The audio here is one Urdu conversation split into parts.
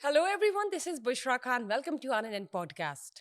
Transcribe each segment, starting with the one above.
Hello everyone, this is Bushra Khan. Welcome to Anand Podcast.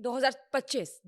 2025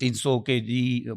300 kg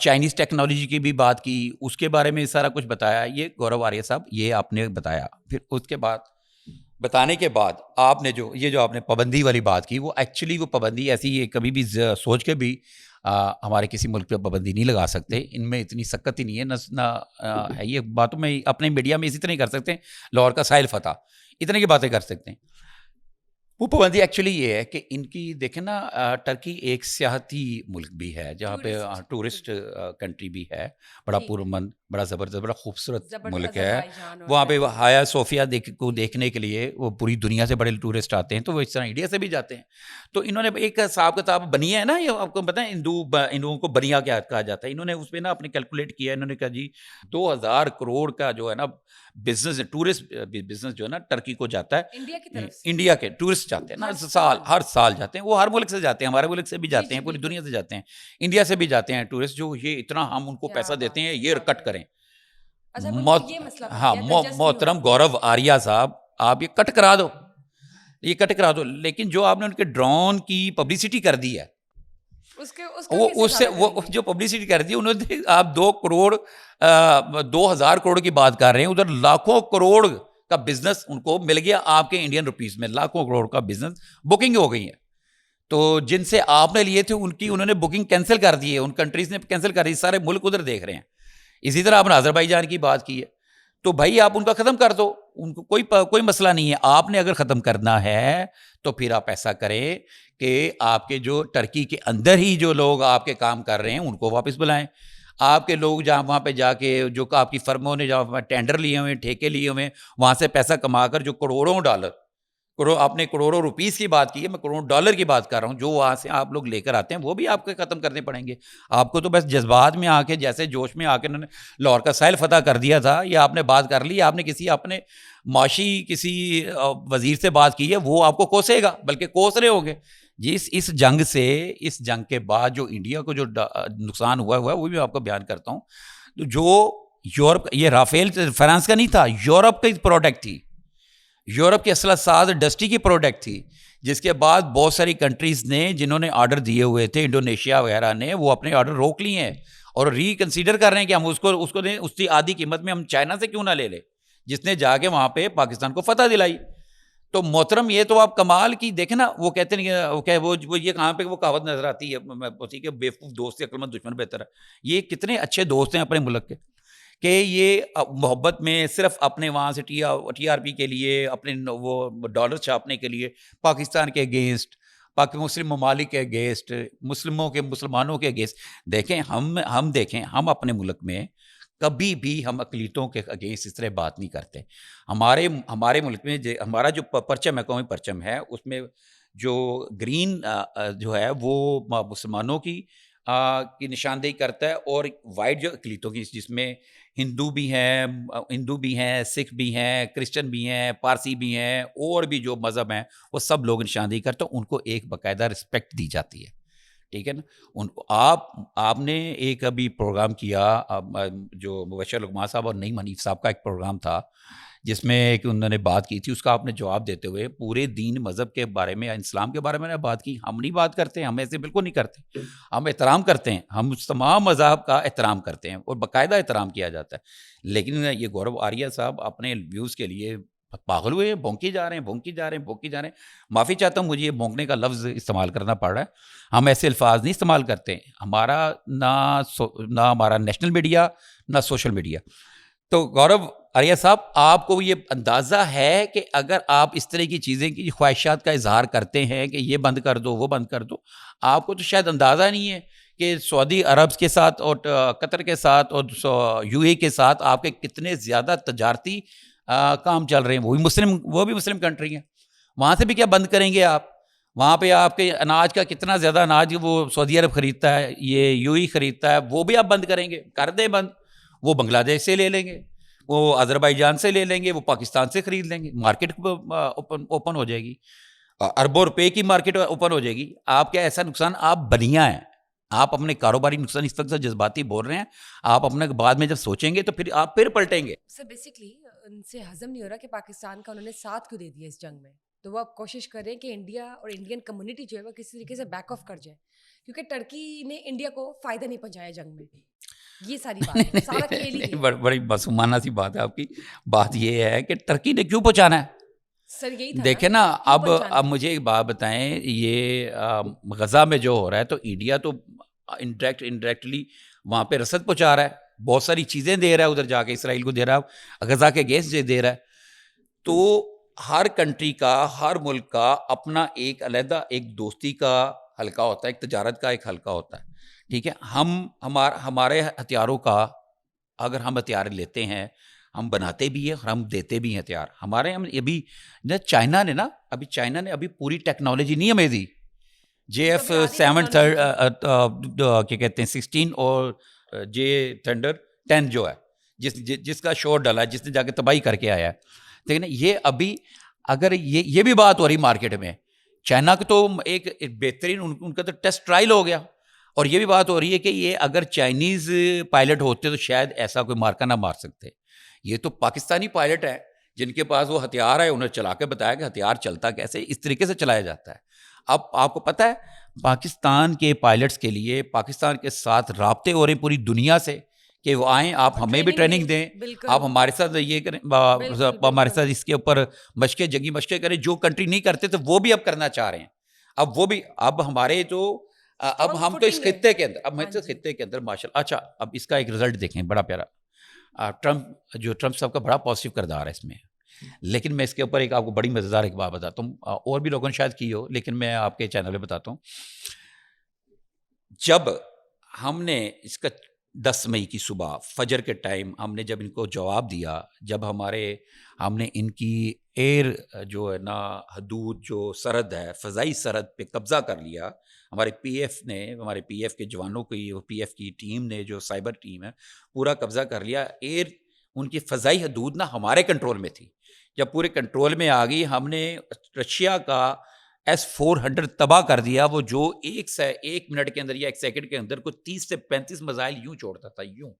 Chinese technology کی بھی بات کی, اس کے بارے میں سارا کچھ بتایا. یہ گورو آریہ صاحب یہ آپ نے بتایا. پھر اس کے بعد بتانے کے بعد آپ نے جو آپ نے پابندی والی بات کی, وہ ایکچولی وہ پابندی ایسی ہے کبھی بھی سوچ کے بھی ہمارے کسی ملک پہ پابندی نہیں لگا سکتے. ان میں اتنی سکت ہی نہیں ہے, نہ ہے یہ باتوں میں اپنے میڈیا میں اسی طرح ہی کر سکتے ہیں. لاہور کا ساحل فتح اتنے کی باتیں کر سکتے ہیں. وہ پابندی ایکچولی یہ ہے کہ ان کی دیکھیں نا, ٹرکی ایک سیاحتی ملک بھی ہے جہاں پہ ٹورسٹ کنٹری بھی ہے, بڑا پرامن, بڑا زبردست, بڑا خوبصورت ملک ہے. وہاں پہ ہایا صوفیہ کو دیکھنے کے لیے وہ پوری دنیا سے بڑے ٹورسٹ آتے ہیں, تو وہ اس طرح انڈیا سے بھی جاتے ہیں. تو انہوں نے ایک حساب کتاب بنی ہے نا, یہ آپ کو پتہ ہے ہندوؤں کو بنیا کیا کہا جاتا ہے. انہوں نے اس پہ نا اپنے کیلکولیٹ کیا, انہوں نے کہا جی 2000 کروڑ کا جو ہے نا بزنس, ٹورسٹ بزنس جو ہے نا ٹرکی کو جاتا ہے. انڈیا کے ٹورسٹ جاتے ہیں نا, ہر سال جاتے ہیں. وہ ہر ملک سے جاتے ہیں, ہمارے ملک سے بھی جاتے ہیں, پوری دنیا سے جاتے ہیں, انڈیا سے بھی جاتے ہیں ٹورسٹ. جو یہ اتنا ہم ان کو پیسہ دیتے ہیں, یہ کٹ کریں. ہاں محترم گورو آریہ صاحب, آپ یہ کٹ کرا دو, یہ کٹ کرا دو. لیکن جو آپ نے ان کے ڈرون کی پبلسٹی کر دی ہے, اس سے وہ جو پبلسٹی کر دی انہوں نے, آپ 2 کروڑ 2000 کروڑ کی بات کر رہے ہیں, ادھر لاکھوں کروڑ کا بزنس ان کو مل گیا آپ کے انڈین روپیز میں. لاکھوں کروڑ کا بزنس بکنگ ہو گئی ہے. تو جن سے آپ نے لیے تھے ان کی انہوں نے بکنگ کینسل کر دی ہے, ان کنٹریز نے کینسل کر دی, سارے ملک ادھر دیکھ رہے ہیں. اسی طرح آپ نے آذربائیجان کی بات کی ہے, تو بھائی آپ ان کا ختم کر دو, ان کو کوئی مسئلہ نہیں ہے. آپ نے اگر ختم کرنا ہے تو پھر آپ ایسا کریں کہ آپ کے جو ٹرکی کے اندر ہی جو لوگ آپ کے کام کر رہے ہیں ان کو واپس بلائیں. آپ کے لوگ جہاں وہاں پہ جا کے جو آپ کی فرموں نے جہاں ٹینڈر لیے ہوئے, ٹھیکے لیے ہوئے, وہاں سے پیسہ کما کر جو کروڑوں ڈالر, آپ نے کروڑوں روپیز کی بات کی ہے, میں کروڑوں ڈالر کی بات کر رہا ہوں, جو وہاں سے آپ لوگ لے کر آتے ہیں وہ بھی آپ کو ختم کرنے پڑیں گے. آپ کو تو بس جذبات میں آ کے, جیسے جوش میں آ کے انہوں نے لاہور کا ساحل فتح کر دیا تھا, یا آپ نے بات کر لی, آپ نے کسی اپنے معاشی کسی وزیر سے بات کی ہے, وہ آپ کو کوسے گا, بلکہ کوس رہے ہوں گے. جی اس جنگ سے, اس جنگ کے بعد جو انڈیا کو جو نقصان ہوا ہے وہ بھی آپ کو بیان کرتا ہوں. تو جو یورپ, یہ رافیل فرانس کا نہیں تھا, یورپ کی پروڈکٹ تھی, یورپ کی اسلحہ ساز انڈسٹری کی پروڈکٹ تھی, جس کے بعد بہت ساری کنٹریز نے جنہوں نے آرڈر دیے ہوئے تھے, انڈونیشیا وغیرہ نے, وہ اپنے آرڈر روک لیے ہیں اور ری کنسیڈر کر رہے ہیں کہ ہم اس کو دیں, اس کی آدھی قیمت میں ہم چائنا سے کیوں نہ لے لیں, جس نے جا کے وہاں پہ پاکستان کو فتح دلائی. تو محترم یہ تو آپ کمال کی دیکھیں نا, وہ کہتے ہیں وہ یہ کہاں پہ وہ کہاوت نظر آتی ہے کہ بیوقوف دوست سے عقلمند دشمن بہتر ہے. یہ کتنے اچھے دوست ہیں اپنے ملک کے, کہ یہ محبت میں صرف اپنے وہاں سے ٹی آر پی کے لیے, اپنے وہ ڈالر چھاپنے کے لیے پاکستان کے اگینسٹ, مسلم ممالک کے اگینسٹ, مسلمانوں کے اگینسٹ. دیکھیں ہم دیکھیں, ہم اپنے ملک میں کبھی بھی ہم اقلیتوں کے اگینسٹ اس طرح بات نہیں کرتے. ہمارے ملک میں ہمارا جو پرچم ہے, قومی پرچم ہے, اس میں جو گرین جو ہے وہ مسلمانوں کی نشاندہی کرتا ہے, اور وائٹ جو اقلیتوں کی, جس میں ہندو بھی ہیں, سکھ بھی ہیں, کرسچن بھی ہیں, پارسی بھی ہیں, اور بھی جو مذہب ہیں وہ سب لوگ نشاندہی کرتے ہیں, ان کو ایک باقاعدہ رسپیکٹ دی جاتی ہے. ٹھیک ہے نا. آپ نے ایک ابھی پروگرام کیا, جو مبشر لقمان صاحب اور نعیم حنیف صاحب کا ایک پروگرام تھا, جس میں کہ انہوں نے بات کی تھی, اس کا آپ نے جواب دیتے ہوئے پورے دین مذہب کے بارے میں, اسلام کے بارے میں بات کی. ہم نہیں بات کرتے, ہم ایسے بالکل نہیں کرتے, ہم احترام کرتے ہیں, ہم تمام مذاہب کا احترام کرتے ہیں اور باقاعدہ احترام کیا جاتا ہے. لیکن یہ گورو آریہ صاحب اپنے ویوز کے لیے پاگل ہوئے, بھونکی جا رہے ہیں. معافی چاہتا ہوں, مجھے یہ بھونکنے کا لفظ استعمال کرنا پڑ رہا ہے. ہم ایسے الفاظ نہیں استعمال کرتے, ہمارا نہ ہمارا نیشنل میڈیا نہ سوشل میڈیا. تو گورو آریہ صاحب, آپ کو یہ اندازہ ہے کہ اگر آپ اس طرح کی چیزیں کی خواہشات کا اظہار کرتے ہیں کہ یہ بند کر دو, وہ بند کر دو, آپ کو تو شاید اندازہ نہیں ہے کہ سعودی عرب کے ساتھ اور قطر کے ساتھ اور یو اے کے ساتھ آپ کے کتنے زیادہ تجارتی کام چل رہے ہیں. وہ بھی مسلم کنٹری ہیں, وہاں سے بھی کیا بند کریں گے آپ؟ وہاں پہ آپ کے اناج کا کتنا زیادہ اناج وہ سعودی عرب خریدتا ہے, یہ یو اے خریدتا ہے, وہ بھی آپ بند کریں گے؟ کر دیں بند. وہ بنگلہ دیش سے لے لیں گے, وہ آذربائیجان سے لے لیں گے, وہ پاکستان سے خرید لیں گے, مارکیٹ اوپن ہو جائے گی, اربوں روپے کی مارکیٹ اوپن ہو جائے گی. آپ کیا ایسا نقصان, آپ بنیا ہیں, آپ اپنے کاروباری نقصان اس وقت سے جذباتی بول رہے ہیں, آپ اپنے بعد میں جب سوچیں گے تو پھر آپ پلٹیں گے. سر بیسکلی ان سے ہضم نہیں ہو رہا کہ پاکستان کا انہوں نے ساتھ کیوں دے دیا اس جنگ میں. تو وہ اب کوشش کریں کہ انڈیا اور انڈین کمیونٹی جو ہے وہ کسی طریقے سے بیک آف کر جائے, کیونکہ ٹرکی نے انڈیا کو فائدہ نہیں پہنچایا جنگ میں. یہ ساری بات ہے, سارا کھیل ہی ہے. بڑی معصومانہ سی بات ہے آپ کی. بات یہ ہے کہ ٹرکی نے کیوں پہنچانا ہے سر, یہی تھا دیکھیں نا. اب مجھے ایک بات بتائیں, یہ غزہ میں جو ہو رہا ہے تو انڈیا تو انڈائریکٹلی وہاں پہ رسد پہنچا رہا ہے, بہت ساری چیزیں دے رہا ہے ادھر جا کے, اسرائیل کو دے رہا ہے, غزہ کے گیس دے رہا ہے. تو ہر کنٹری کا, ہر ملک کا اپنا ایک علیحدہ ایک دوستی کا حلقہ ہوتا ہے, ایک تجارت کا ایک حلقہ ہوتا ہے, ٹھیک ہے. ہمارے ہتھیاروں کا اگر ہم ہتھیار لیتے ہیں, ہم بناتے بھی ہیں اور ہم دیتے بھی ہیں ہتھیار. ہمارے ہم ابھی چائنا نے ابھی پوری ٹیکنالوجی نہیں ہمیں دی. JF7 کیا کہتے ہیں 16 اور J10 جو ہے, جس کا شور ڈالا ہے, جس نے جا کے تباہی کر کے آیا ہے. لیکن یہ ابھی اگر یہ بھی بات ہو رہی مارکیٹ میں, چائنا کا تو ایک بہترین ان کا تو ٹیسٹ ٹرائل ہو گیا, اور یہ بھی بات ہو رہی ہے کہ یہ اگر چائنیز پائلٹ ہوتے تو شاید ایسا کوئی مارکا نہ مار سکتے. یہ تو پاکستانی پائلٹ ہیں جن کے پاس وہ ہتھیار ہے, انہیں چلا کے بتایا کہ ہتھیار چلتا کیسے, اس طریقے سے چلایا جاتا ہے. اب آپ کو پتہ ہے پاکستان کے پائلٹس کے لیے پاکستان کے ساتھ رابطے ہو رہے ہیں پوری دنیا سے کہ وہ آئیں, آپ ہمیں بھی ٹریننگ دیں, آپ ہمارے ساتھ یہ کریں, ہمارے ساتھ اس کے اوپر جنگی مشقیں کریں. جو کنٹری نہیں کرتے تو وہ بھی اب کرنا چاہ رہے ہیں. اب وہ بھی اب ہمارے تو اب ہم تو اس خطے کے اندر ماشاء اللہ. اچھا, اب اس کا ایک رزلٹ دیکھیں بڑا پیارا. ٹرمپ صاحب کا بڑا پازیٹیو کردار ہے اس میں, لیکن میں اس کے اوپر ایک آپ کو بڑی مزیدار ایک بات بتاتا ہوں, اور بھی لوگوں نے شاید کی ہو لیکن میں آپ کے چینل پہ بتاتا ہوں. جب ہم نے اس کا 10 مئی کی صبح فجر کے ٹائم ہم نے جب ان کو جواب دیا, جب ہم نے ان کی ایئر جو ہے نا حدود جو سرحد ہے, فضائی سرحد پہ قبضہ کر لیا, ہمارے پی ایف کے جوانوں کی, پی ایف کی ٹیم نے, جو سائبر ٹیم ہے, پورا قبضہ کر لیا. ایئر ان کی فضائی حدود نا ہمارے کنٹرول میں تھی. جب پورے کنٹرول میں آ گئی, ہم نے رشیا کا S-400 تباہ کر دیا, وہ جو ایک منٹ کے اندر یا ایک سیکنڈ کے اندر کوئی 30 سے 35 میزائل یوں چھوڑتا تھا, یوں.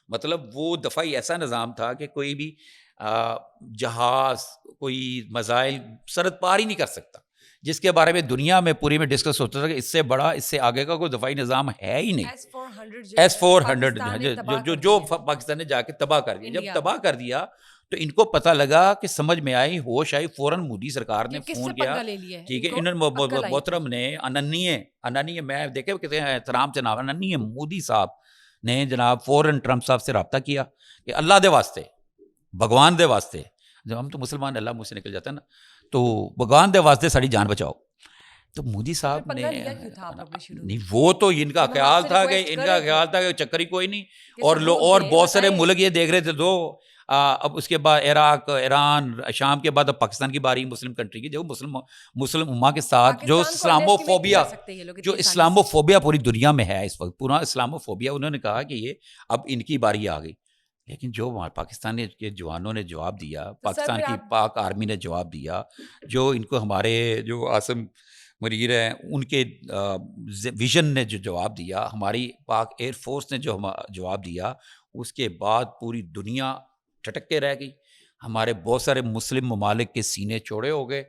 مطلب وہ دفاعی ایسا نظام تھا کہ کوئی بھی جہاز, کوئی میزائل سرحد پار ہی نہیں کر سکتا, جس کے بارے میں دنیا میں پوری میں ڈسکس ہوتا تھا کہ اس سے بڑا, اس سے آگے کا کوئی دفاعی نظام ہے ہی نہیں. S-400 جو پاکستان نے جا کے تباہ کر دیا. جب تباہ کر دیا تو ان کو پتہ لگا کہ سمجھ میں آئی, ہوش آئی, فوراً مودی سرکار نے فون کیا, ٹھیک ہے. انہوں نے محترم نے اننیے میں دیکھے کہتے ہیں احترام سے نام, اننیے مودی صاحب نے جناب فوراً ٹرمپ صاحب سے رابطہ کیا کہ اللہ دے واسطے, بھگوان دے واسطے, جب ہم تو مسلمان اللہ منہ سے نکل جاتا ہے نا, تو بھگوان دے واسطے ساری جان بچاؤ. تو مودی صاحب نے نہیں, وہ تو ان کا خیال تھا کہ چکر ہی کوئی نہیں, اور بہت سارے ملک یہ دیکھ رہے تھے. دو اب اس کے بعد عراق, ایران, شام کے بعد اب پاکستان کی باری, مسلم کنٹری کی, جو مسلم امہ کے ساتھ جو اسلاموفوبیا پوری دنیا میں ہے اس وقت, پورا اسلاموفوبیا. انہوں نے کہا کہ یہ اب ان کی باری آ گئی. لیکن جو پاکستان کے جوانوں نے جواب دیا, پاکستان کی پاک آرمی نے جواب دیا, جو ان کو ہمارے جو عاصم منیر ہیں ان کے ویژن نے جو جواب دیا, ہماری پاک ایئر فورس نے جو جواب دیا, اس کے بعد پوری دنیا ٹھٹک کے رہ گئی. ہمارے بہت سارے مسلم ممالک کے سینے چوڑے ہو گئے.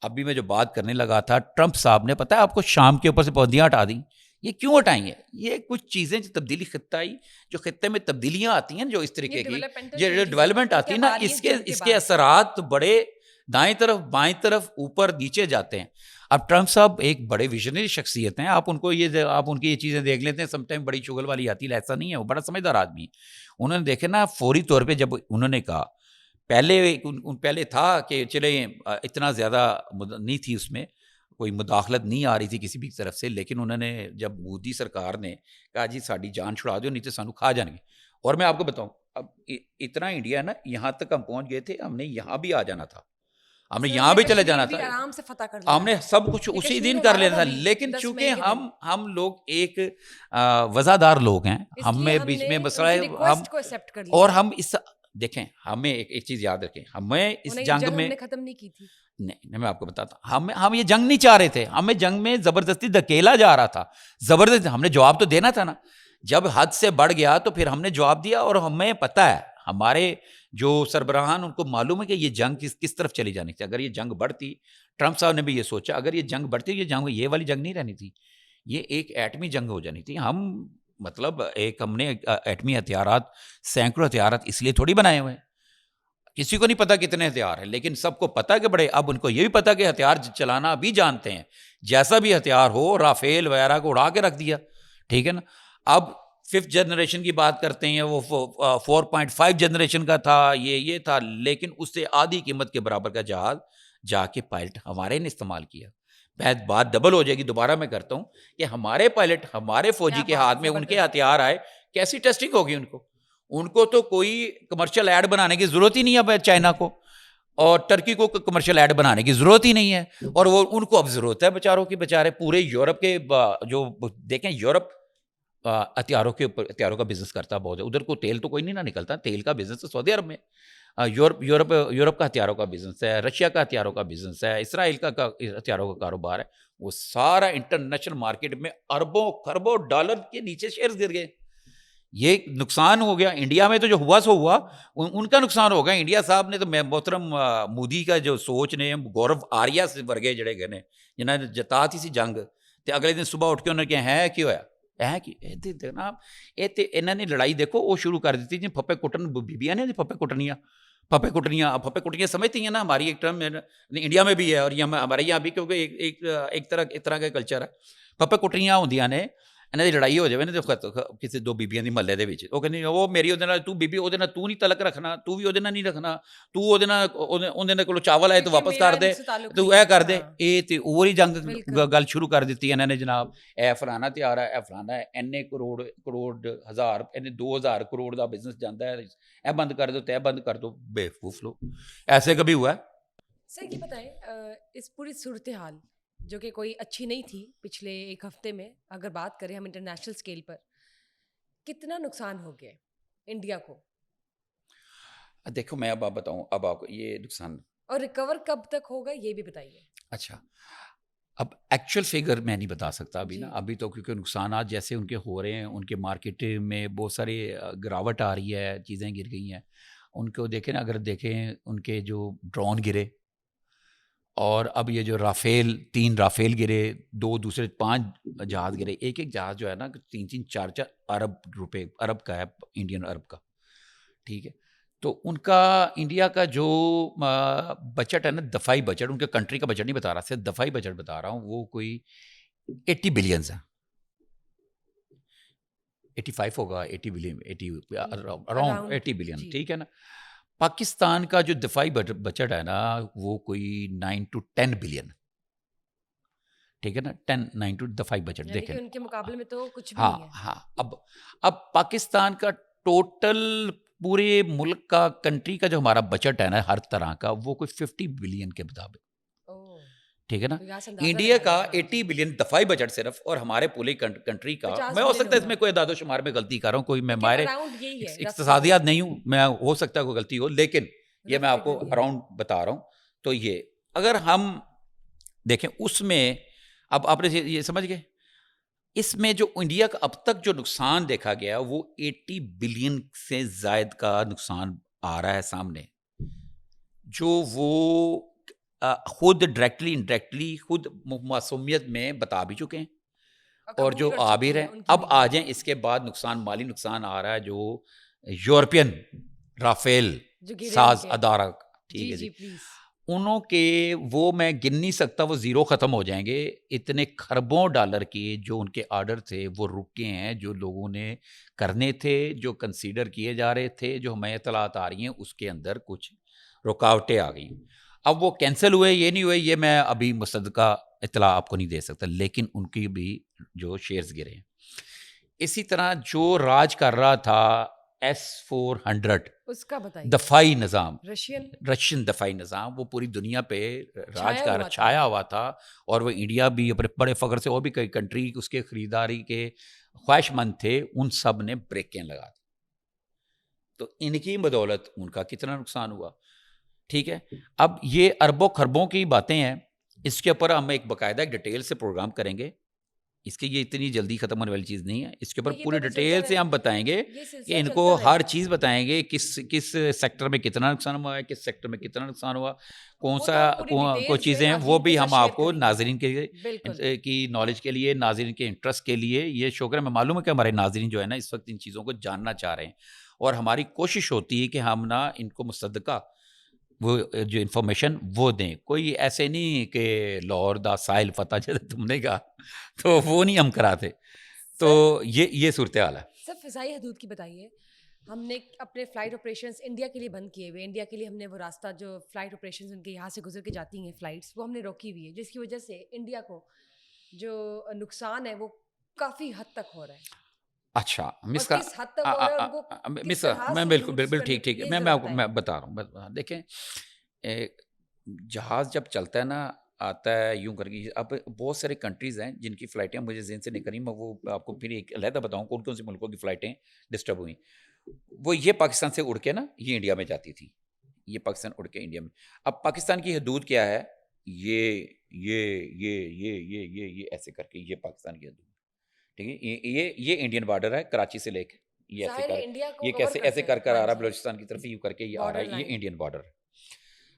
ابھی میں جو بات کرنے لگا تھا, ٹرمپ صاحب نے پتہ ہے آپ کو شام کے اوپر سے پابندیاں ہٹا دیں. یہ کیوں ہٹائیں ہیں؟ یہ کچھ چیزیں جو تبدیلی خطائی, جو خطے میں تبدیلیاں آتی ہیں, جو اس طریقے کی جو ڈیولپمنٹ آتی ہے نا, اس کے اثرات بڑے دائیں طرف بائیں طرف اوپر نیچے جاتے ہیں. اب ٹرمپ صاحب ایک بڑے ویژنری شخصیت ہیں, آپ ان کی یہ چیزیں دیکھ لیتے ہیں, سم ٹائم بڑی چگل والی آتی ہے, ایسا نہیں ہے, وہ بڑا سمجھدار آدمی. انہوں نے دیکھے نا فوری طور پہ, جب انہوں نے کہا, پہلے تھا کہ چلیں اتنا زیادہ نہیں تھی, اس میں کوئی مداخلت نہیں آ رہی تھی کسی بھی طرف سے, لیکن انہوں نے جب مودی سرکار نے کہا جی ساڑی جان چھڑا دو نہیں تو سانو کھا جان گے. اور میں آپ کو بتاؤں, اب اتنا انڈیا ہے نا, یہاں تک ہم پہنچ گئے تھے, ہم نے یہاں بھی آ جانا تھا, ہم نے یہاں بھی چلے جانا تھا, آرام سے فتح کر لیا, ہم نے سب کچھ اسی دن کر لینا تھا. لیکن چونکہ ہم لوگ ایک وزادار لوگ ہیں, ہم میں بیچ میں مسئلہ ہے, اور ہم اس دیکھیں, ہمیں ایک چیز یاد رکھیں, ہمیں اس جنگ میں ختم نہیں کی تھی. نہیں, میں آپ کو بتاتا ہوں, ہم یہ جنگ نہیں چاہ رہے تھے, ہمیں جنگ میں زبردستی دھکیلا جا رہا تھا, زبردستی. ہم نے جواب تو دینا تھا نا, جب حد سے بڑھ گیا تو پھر ہم نے جواب دیا, اور ہمیں پتہ ہے ہمارے جو سربراہان ان کو معلوم ہے کہ یہ جنگ کس طرف چلی جانی تھی. اگر یہ جنگ بڑھتی, ٹرمپ صاحب نے بھی یہ سوچا, اگر یہ جنگ بڑھتی, یہ والی جنگ نہیں رہنی تھی, یہ ایک ایٹمی جنگ ہو جانی تھی. ہم نے ایٹمی ہتھیارات, سینکڑوں ہتھیارات اس لیے تھوڑی بنائے ہوئے ہیں, کسی کو نہیں پتا کتنے ہتھیار ہیں, لیکن سب کو پتا کہ بڑے, اب ان کو یہ بھی پتا کہ ہتھیار چلانا بھی جانتے ہیں, جیسا بھی ہتھیار ہو, رافیل وغیرہ کو اڑا کے رکھ دیا, ٹھیک ہے نا. اب 5th جنریشن کی بات کرتے ہیں, وہ 4.5 جنریشن کا تھا, یہ تھا, لیکن اس سے آدھی قیمت کے برابر کا جہاز جا کے پائلٹ ہمارے نے استعمال کیا. بات ڈبل ہو جائے گی, دوبارہ میں کرتا ہوں کہ ہمارے پائلٹ, ہمارے فوجی کے ہاتھ میں ان کے ہتھیار آئے, کیسی ٹیسٹنگ ہوگی ان کو تو کوئی کمرشل ایڈ بنانے کی ضرورت ہی نہیں ہے چائنا کو, اور ٹرکی کو کمرشل ایڈ بنانے کی ضرورت ہی نہیں ہے, اور وہ ان کو اب ضرورت ہے بیچاروں کی, بیچارے پورے یورپ کے جو دیکھیں, یورپ ہتھیاروں کا بزنس کرتا بہت ہے, ادھر کو تیل تو کوئی نہیں نہ نکلتا, تیل کا بزنس تو سعودی عرب میں, یورپ کا ہتھیاروں کا بزنس ہے, رشیا کا ہتھیاروں کا بزنس ہے, اسرائیل کا ہتھیاروں کا کاروبار ہے, وہ سارا انٹرنیشنل مارکیٹ میں اربوں خربوں ڈالر کے نیچے شیئرز گر گئے. یہ نقصان ہو گیا. انڈیا میں تو جو ہوا سو ہوا, ان کا نقصان ہوگا. انڈیا صاحب نے تو محترم مودی کا جو سوچ نے, گورو آریا سے ورگے جڑے گئے نے, جنہوں نے جتا تھی سی جنگ, تے اگلے دن صبح اٹھ کے انہوں نے کہا ہے کی ہویا ہے کہ جناب انہوں نے لڑائی دیکھو وہ شروع کر دیتی جی, پھپے کٹن بیبیاں نے, پھپے کٹنیاں سمجھتی ہیں نا, ہماری ایک ٹرم انڈیا میں بھی ہے, اور یہ ہمارے یہاں بھی, کیونکہ ایک طرح کا کلچر ہے. پھپے کٹنیاں ہوندیاں نے, انہاں دی لڑائی ہو جائے نا کسی دو بیبیاں دی محلے دے وچ, وہ کہندی وہ میری اودے نال, تو بیبی اودے نال تو نہیں تعلق رکھنا, تو بھی اودے نال نہیں رکھنا, تو اودے نال اودے کولوں چاول آئے تو واپس کر دے, تو اے کر دے, اے تے اوہی جنگ گل شروع کر دیتی انہاں نے جناب. اے فلانا تیار ہے, اے فلانا ہے, اینے کروڑ ہزار, اینے 2000 کروڑ دا بزنس جاندا ہے, اے بند کر دو, تے بند کر دو, بیوقوف لوگ. ایسے کبھی ہوا ہے؟ سر یہ بتائیں, اس پوری صورتحال جو کہ کوئی اچھی نہیں تھی پچھلے ایک ہفتے میں, اگر بات کریں ہم انٹرنیشنل اسکیل پر, کتنا نقصان ہو گیا انڈیا کو؟ دیکھو میں اب آپ بتاؤں, اب آپ کو یہ نقصان, اور ریکور کب تک ہوگا یہ بھی بتائیے. اچھا, اب ایکچوئل فگر میں نہیں بتا سکتا ابھی نا, ابھی تو کیونکہ نقصانات جیسے ان کے ہو رہے ہیں, ان کے مارکیٹ میں بہت سارے گراوٹ آ رہی ہے, چیزیں گر گئی ہیں. ان کو دیکھیں نا, اگر دیکھیں ان کے جو ڈرون گرے, اور اب یہ جو 3 رافیل گرے, 2 دوسرے 5 جہاز گرے, ایک جہاز جو ہے نا 3 4 ارب روپے, ارب کا ہے, انڈین ارب کا, ٹھیک ہے. تو ان کا انڈیا کا جو بجٹ ہے نا, دفاعی بجٹ, ان کے کنٹری کا بجٹ نہیں بتا رہا, صرف دفاعی بجٹ بتا رہا ہوں, وہ کوئی 80 بلینز ہے, 85 ہوگا, 80 بلین, اراؤنڈ 80 بلین, ٹھیک ہے نا. پاکستان کا جو دفاعی بجٹ ہے نا, وہ کوئی 9 to 10 بلین, ٹھیک ہے نا, 9 to دفاعی بجٹ دیکھیں, ان کے مقابلے میں تو کچھ بھی نہیں ہے. ہاں, اب پاکستان کا ٹوٹل پورے ملک کا, کنٹری کا جو ہمارا بجٹ ہے نا ہر طرح کا, وہ کوئی 50 بلین کے مطابق, ٹھیک ہے نا. انڈیا کا 80 بلین دفاعی بجٹ صرف, اور ہمارے پوری کنٹری کا, میں ہو سکتا ہے اس میں کوئی اعداد و شمار میں غلطی کر رہا ہوں, کوئی میں ماہر اقتصادیات نہیں ہوں, میں ہو سکتا ہے کوئی غلطی ہو, لیکن یہ میں آپ کو اراؤنڈ بتا رہا ہوں. تو یہ اگر ہم دیکھیں اس میں, اب آپ نے یہ سمجھ گئے, اس میں جو انڈیا کا اب تک جو نقصان دیکھا گیا وہ 80 بلین سے زائد کا نقصان آ رہا ہے سامنے, جو وہ خود ڈائریکٹلی انڈائریکٹلی خود معصومیت میں بتا بھی چکے ہیں, اور جو آ بھی رہے ہیں. اب آ جائیں اس کے بعد نقصان, مالی نقصان آ رہا ہے جو یورپین رافیل ساز ادارہ, ٹھیک ہے جی, انہوں کے وہ میں گن نہیں سکتا, وہ زیرو ختم ہو جائیں گے. اتنے خربوں ڈالر کے جو ان کے آرڈر تھے وہ رکے ہیں, جو لوگوں نے کرنے تھے, جو کنسیڈر کیے جا رہے تھے, جو ہمیں اطلاعات آ رہی ہیں اس کے اندر کچھ رکاوٹیں آ گئیں. اب وہ کینسل ہوئے, یہ نہیں ہوئے, یہ میں ابھی مصدقہ اطلاع آپ کو نہیں دے سکتا, لیکن ان کی بھی جو شیئرز گرے ہیں. اسی طرح جو راج کر رہا تھا S-400 اس کا بتائیے, دفاعی نظام, رشین دفاعی نظام, وہ پوری دنیا پہ راج کر چھایا ہوا تھا, اور وہ انڈیا بھی اپنے بڑے فخر سے, اور بھی کئی کنٹری اس کے خریداری کے خواہش مند تھے, ان سب نے بریکیں لگا دی. تو ان کی بدولت ان کا کتنا نقصان ہوا, ٹھیک ہے. اب یہ اربوں خربوں کی باتیں ہیں, اس کے اوپر ہم ایک باقاعدہ ڈیٹیل سے پروگرام کریں گے, اس کے یہ اتنی جلدی ختم ہونے والی چیز نہیں ہے. اس کے اوپر یہ پوری تو ڈیٹیل سے ہم بتائیں گے یہ کہ سلسلہ ان چلتا کو رہے ہر گا. چیز بتائیں گے کس سیکٹر میں کتنا نقصان ہوا ہے, کس سیکٹر میں کتنا نقصان ہوا, کون وہ سا تو ہم پوری کوئی ڈیٹیل چیزیں سے ہیں, وہ ناظرین کے بھی ساتھ ہم شیئر آپ کو کریں گے. ناظرین بالکل. کی نالج کے لیے, ناظرین کے انٹرسٹ کے لیے, یہ شکر ہے, میں معلوم ہے کہ ہمارے ناظرین جو ہے نا اس وقت ان چیزوں کو جاننا چاہ رہے ہیں, اور ہماری کوشش ہوتی ہے کہ ہم نا ان کو مصدقہ وہ جو انفارمیشن وہ دیں. کوئی ایسے نہیں کہ لاہور دا ساحل فتح جیسے تم نے کہا تو وہ نہیں ہم کراتے. تو یہ صورتحال ہے. سر فضائی حدود کی بتائیے. ہم نے اپنے فلائٹ آپریشنز انڈیا کے لیے بند کیے ہوئے. انڈیا کے لیے ہم نے وہ راستہ جو فلائٹ آپریشنز ان کے یہاں سے گزر کے جاتی ہیں فلائٹس, وہ ہم نے روکی ہوئی ہے, جس کی وجہ سے انڈیا کو جو نقصان ہے وہ کافی حد تک ہو رہا ہے. اچھا اور کس حد تک ہو رہا ہے ان کو کس طرح میں سے بالکل محفوظ بالکل کرنے, ٹھیک یہ میں ذرا آپ کو بتائیں. میں بتا رہا ہوں. دیکھیں جہاز جب چلتا ہے نا, آتا ہے یوں کر کے, اب بہت سارے کنٹریز ہیں جن کی فلائٹیں مجھے ذہن سے نکل رہی, میں وہ آپ کو پھر ایک علیحدہ بتاؤں کون کون سے ملکوں کی فلائٹیں ڈسٹرب ہوئیں. وہ یہ پاکستان سے اڑ کے نا یہ انڈیا میں جاتی تھی, یہ پاکستان اڑ کے انڈیا میں. اب پاکستان کی حدود کیا ہے, یہ ایسے کر کے, یہ پاکستان کی حدود, ٹھیک ہے, یہ انڈین بارڈر ہے کراچی سے لے کے, یہ ایسے کر, یہ کیسے ایسے کر کر آ رہا ہے بلوچستان کی طرف, یوں کر کے یہ آ رہا ہے, یہ انڈین بارڈر ہے.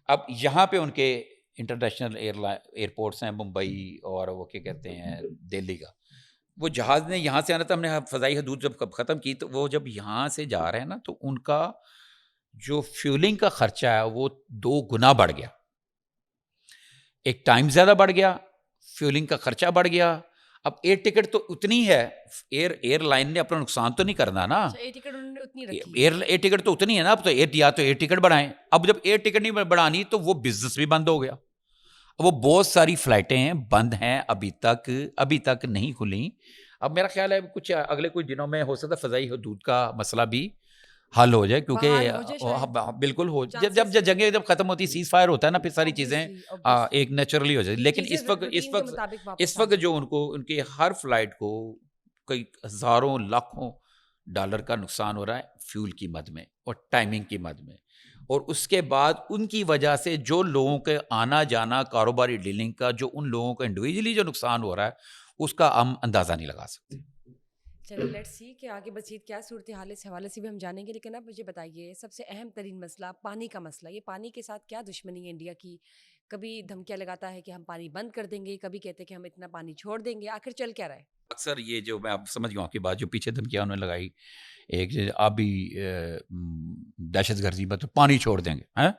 اب یہاں پہ ان کے انٹرنیشنل ایئرپورٹس ہیں, ممبئی اور وہ کیا کہتے ہیں دہلی کا. وہ جہاز نے یہاں سے آنا تھا, ہم نے فضائی حدود جب ختم کی تو وہ جب یہاں سے جا رہے ہیں نا تو ان کا جو فیولنگ کا خرچہ ہے وہ 2 گنا بڑھ گیا. ایک ٹائم زیادہ بڑھ گیا, فیولنگ کا خرچہ بڑھ گیا. اب ایئر ٹکٹ تو اتنی ہے, ایئر لائن نے اپنا نقصان تو نہیں کرنا نا, ایئر ٹکٹ تو اتنی ہے نا. اب تو یا تو ایئر ٹکٹ بڑھائیں. اب جب ایئر ٹکٹ نہیں بڑھانی تو وہ بزنس بھی بند ہو گیا. وہ بہت ساری فلائٹیں ہیں بند ہیں, ابھی تک نہیں کھلیں. اب میرا خیال ہے کچھ اگلے کچھ دنوں میں ہو سکتا ہے فضائی حدود کا مسئلہ بھی حل ہو جائے, کیونکہ بالکل ہو جب جنگیں جب ختم ہوتی, سیز فائر ہوتا ہے نا, پھر ساری چیزیں ایک نیچرلی ہو جاتی. لیکن اس وقت جو ان کے ہر فلائٹ کو کئی ہزاروں لاکھوں ڈالر کا نقصان ہو رہا ہے فیول کی مد میں اور ٹائمنگ کی مد میں. اور اس کے بعد ان کی وجہ سے جو لوگوں کے آنا جانا, کاروباری ڈیلنگ کا, جو ان لوگوں کا انڈیویجلی جو نقصان ہو رہا ہے اس کا ہم اندازہ نہیں لگا سکتے. چلو لیٹس سی کہ آگے مزید کیا صورتحال ہے, اس حوالے سے بھی ہم جانیں گے. لیکن اب مجھے بتائیے سب سے اہم ترین مسئلہ پانی کا مسئلہ. یہ پانی کے ساتھ کیا دشمنی ہے انڈیا کی؟ کبھی دھمکیاں لگاتا ہے کہ ہم پانی بند کر دیں گے, کبھی کہتے ہیں کہ ہم اتنا پانی چھوڑ دیں گے. آخر چل کیا رہا ہے؟ اکثر یہ جو میں آپ سمجھ گیا آپ کی بات, جو پیچھے دھمکیاں انہوں نے لگائی, ایک آبی دہشت گردی میں تو پانی چھوڑ دیں گے.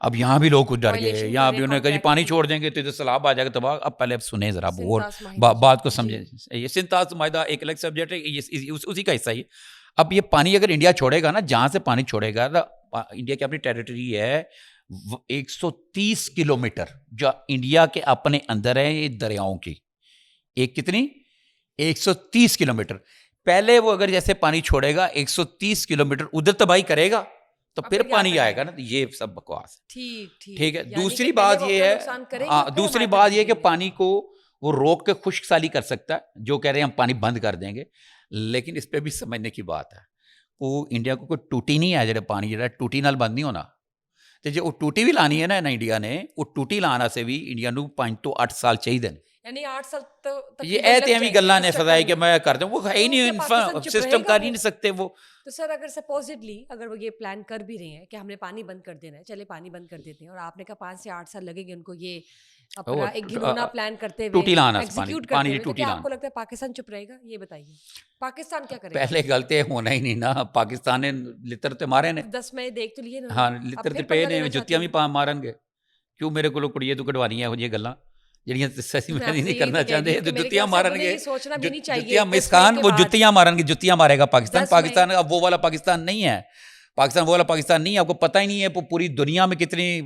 اب یہاں بھی لوگ کچھ ڈر گئے, یہاں بھی انہوں نے کہا جی پانی چھوڑ دیں گے تو ادھر سیلاب آ جائے گا تباہ. اب پہلے اب سنیں ذرا اور بات کو سمجھیں. یہ سنتاز معاہدہ ایک الگ سبجیکٹ ہے, اسی کا حصہ ہی. اب یہ پانی اگر انڈیا چھوڑے گا نا, جہاں سے پانی چھوڑے گا, انڈیا کی اپنی ٹیریٹری ہے 130 کلومیٹر, جو انڈیا کے اپنے اندر ہے یہ دریاؤں کی. ایک کتنی 130 کلومیٹر. پہلے وہ اگر جیسے پانی چھوڑے گا 130 کلومیٹر ادھر تباہی کرے گا تو پھر پانی آئے گا نا. یہ سب بکواس. ٹھیک ہے. دوسری بات یہ ہے کہ پانی کو وہ روک کے خشک سالی کر سکتا ہے, جو کہہ رہے ہیں ہم پانی بند کر دیں گے. لیکن اس پہ بھی سمجھنے کی بات ہے, وہ انڈیا کو کوئی ٹوٹی نہیں ہے, جڑا پانی جڑا ٹوٹی نال بند نہیں ہونا. تو جو ٹوٹی بھی لانی ہے نا انڈیا نے, وہ ٹوٹی لانا سے بھی انڈیا نو 5 تو 8 سال چاہیے. یعنی 8 سال تو یہ ایتھیں گلاں نے فضائی کہ میں کر دوں, وہ ہے ہی نہیں, سسٹم کر ہی نہیں سکتے وہ. تو سر اگر سپوزڈلی اگر وہ یہ پلان کر بھی رہے ہیں کہ ہم نے پانی بند کر دینا ہے, چلے پانی بند کر دیتے ہیں, اور آپ نے کہا 5 سے 8 سال لگیں گے ان کو یہ اپنا ایک گھنونا پلان کرتے ہوئے ایگزیکیوٹ کرتے ہوئے, تو کیا آپ کو لگتا ہے پاکستان چپ رہے گا؟ یہ بتائیے پاکستان کیا کرے گا؟ پہلے غلطی ہونا ہی نہیں نا, پاکستان نے لتر تے مارے نے 10 میں دیکھ تو لیے نا. ہاں لتر تے پے نے, جتیاں بھی مارن گے. کیوں میرے کو کڑیے تو کٹوانی ہے یہ گلاں جڑیاں صحیح میں نہیں کرنا چاہتے, تو جتیاں مارن گے, جتیاں مسکان, وہ جتیاں مارن گے, جتیاں مارے گا پاکستان. پاکستان اب وہ والا پاکستان نہیں ہے, پاکستان وہ والا پاکستان نہیں ہے. آپ کو پتہ ہی نہیں ہے پوری دنیا میں کتنی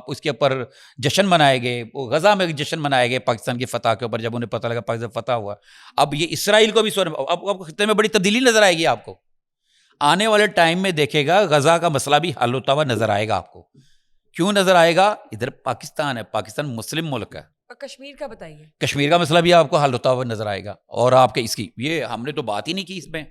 اس کے اوپر جشن منائے گئے, غزہ میں جشن منائے گئے پاکستان کی فتح کے اوپر, جب انہیں پتہ لگا پاکستان فتح ہوا. اب یہ اسرائیل کو بھی اب خطے میں بڑی تبدیلی نظر آئے گی آپ کو. آنے والے ٹائم میں دیکھے گا غزہ کا مسئلہ بھی حل ہوتا ہوا نظر آئے گا آپ کو. کیوں نظر آئے گا؟ ادھر پاکستان ہے, پاکستان مسلم ملک ہے. کشمیر کا بتائیے, کشمیر کا مسئلہ بھی آپ کو حل ہوتا ہوا نظر آئے گا. اور آپ کے اس کی یہ ہم نے تو بات ہی نہیں کی اس میں,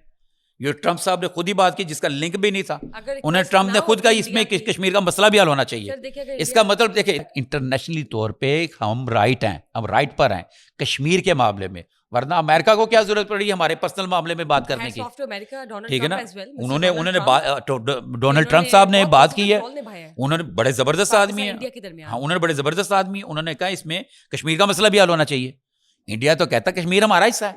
یہ ٹرمپ صاحب نے خود ہی بات کی جس کا لنک بھی نہیں تھا. انہیں ٹرمپ نے خود کہا اس میں کشمیر کا مسئلہ بھی حل ہونا چاہیے. اس کا مطلب دیکھیں انٹرنیشنلی طور پہ ہم رائٹ ہیں, ہم رائٹ پر ہیں کشمیر کے معاملے میں, ورنہ امریکہ کو کیا ضرورت پڑی ہمارے پرسنل معاملے میں بات کرنے کی, ٹھیک ہے نا. انہوں نے ڈونلڈ ٹرمپ صاحب نے بات کی ہے, انہوں نے بڑے زبردست آدمی ہیں, ہاں انہوں نے بڑے زبردست آدمی ہیں, انہوں نے کہا اس میں کشمیر کا مسئلہ بھی حل ہونا چاہیے. انڈیا تو کہتا کشمیر ہمارا حصہ ہے,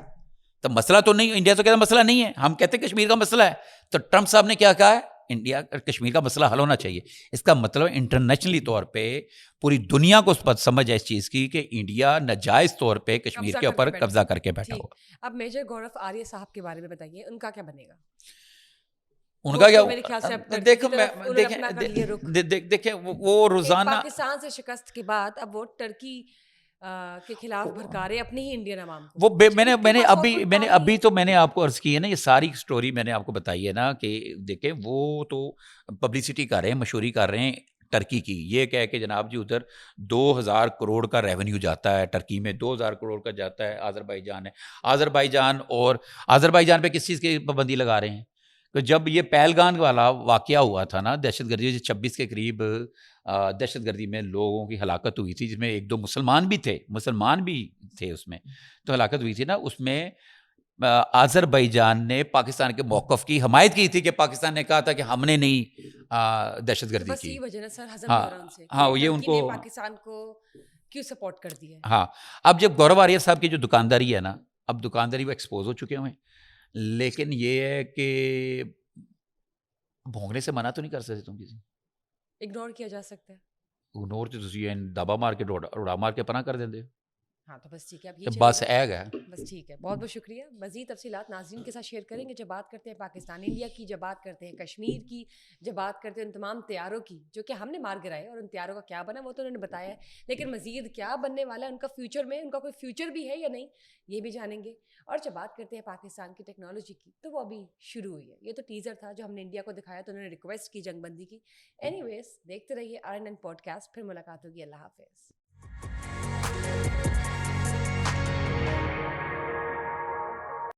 تو مسئلہ تو نہیں, انڈیا تو کہتا مسئلہ نہیں ہے, ہم کہتے کشمیر کا مسئلہ ہے. تو ٹرمپ صاحب نے کیا کہا ہے, انڈیا کشمیر کا مسئلہ حل ہونا چاہیے. اس کا مطلب انٹرنیشنلی طور پہ پوری دنیا کو سمجھ ہے اس چیز کی کہ انڈیا ناجائز طور پہ کشمیر کے اوپر قبضہ کر کے بیٹھا ہوا. اب میجر گورو آریہ صاحب کے بارے میں بتائیے, ان کا کیا بنے گا؟ ان کا کیا دیکھیں وہ روزانہ پاکستان سے شکست کے بعد اب وہ ٹرکی کے خلاف بھڑکا رہے اپنے ہی انڈین عوام کو. وہ میں نے آپ کو عرض کی ہے نا, یہ ساری سٹوری میں نے آپ کو بتائی ہے نا کہ دیکھیں وہ تو پبلسٹی کر رہے ہیں, مشہوری کر رہے ہیں ٹرکی کی, یہ کہہ کہ جناب جی ادھر 2000 کروڑ کا ریونیو جاتا ہے, ٹرکی میں 2000 کروڑ کا جاتا ہے. آذربائیجان ہے, آذربائیجان پہ کس چیز کی پابندی لگا رہے ہیں؟ تو جب یہ پہلگام والا واقعہ ہوا تھا نا, دہشت گردی 26 کے قریب دہشت گردی میں لوگوں کی ہلاکت ہوئی تھی, جس میں 1-2 مسلمان بھی تھے اس میں, تو ہلاکت ہوئی تھی نا, اس میں آذربائیجان نے پاکستان کے موقف کی حمایت کی تھی کہ پاکستان نے کہا تھا کہ ہم نے نہیں دہشت گردی کی. ہاں یہ ان کو پاکستان کو کیوں سپورٹ کر دیا. ہاں اب جب گورو آریہ صاحب کی جو دکانداری ہے نا, اب دکانداری وہ ایکسپوز ہو چکے ہوئے ہیں, لیکن یہ ہے کہ بھونگنے سے منع تو نہیں کر سکتے تم کسی, اگنور کیا جا سکتا ہے, اگنور تو تسی دابا مار کے اڑا مار کے پناہ کر دیندے. ہاں تو بس ٹھیک ہے, اب بس ایگ ہے, بس ٹھیک ہے, بہت بہت شکریہ. مزید تفصیلات ناظرین کے ساتھ شیئر کریں گے. جب بات کرتے ہیں پاکستان انڈیا کی, جب بات کرتے ہیں کشمیر کی, جب بات کرتے ہیں ان تمام طیاروں کی جو کہ ہم نے مار گرائے, اور ان طیاروں کا کیا بنا وہ تو انہوں نے بتایا ہے, لیکن مزید کیا بننے والا ہے ان کا فیوچر میں, ان کا کوئی فیوچر بھی ہے یا نہیں, یہ بھی جانیں گے. اور جب بات کرتے ہیں پاکستان کی ٹیکنالوجی کی, تو وہ ابھی شروع ہوئی ہے. یہ تو ٹیزر تھا جو ہم نے انڈیا کو دکھایا, تو انہوں نے ریکویسٹ کی جنگ بندی کی. اینی ویز دیکھتے رہیے RNN پوڈ کاسٹ, پھر ملاقات ہوگی. اللہ حافظ.